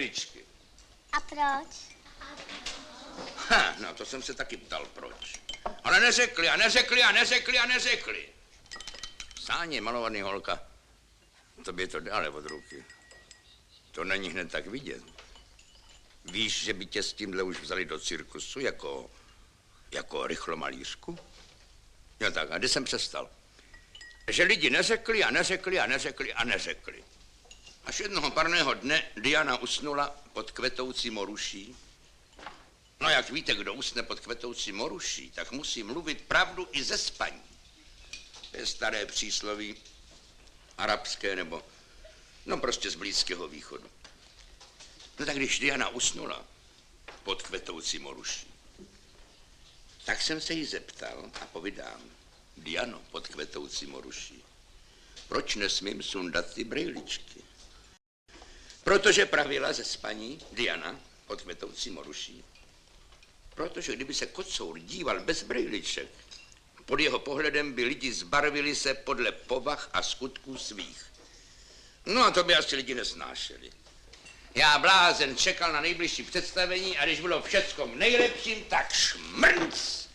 brýličky. A proč? Ha, no to jsem se taky ptal, proč. Ale neřekli a neřekli a neřekli a neřekli. Sáně malovaný holka, tobě to dále od ruky. To není hned tak vidět. Víš, že by tě s tímhle už vzali do cirkusu jako rychlomalířku? Jo tak, a kde jsem přestal? Že lidi neřekli a neřekli a neřekli a neřekli. Až jednoho parného dne Diana usnula pod kvetoucí moruší. No jak víte, kdo usne pod kvetoucí moruší, tak musí mluvit pravdu i ze spaní. To je staré přísloví, arabské nebo, no prostě z Blízkého východu. No tak když Diana usnula pod kvetoucí moruší, tak jsem se jí zeptal a povídám, Diano, pod kvetoucí moruší, proč nesmím sundat ty brejličky? Protože pravila ze spaní Diana pod kvetoucí moruší. Protože kdyby se kocour díval bez brejliček, pod jeho pohledem by lidi zbarvili se podle povah a skutků svých. No a to by asi lidi nesnášeli. Já blázen čekal na nejbližší představení a když bylo všecko v nejlepším, tak šmrnc!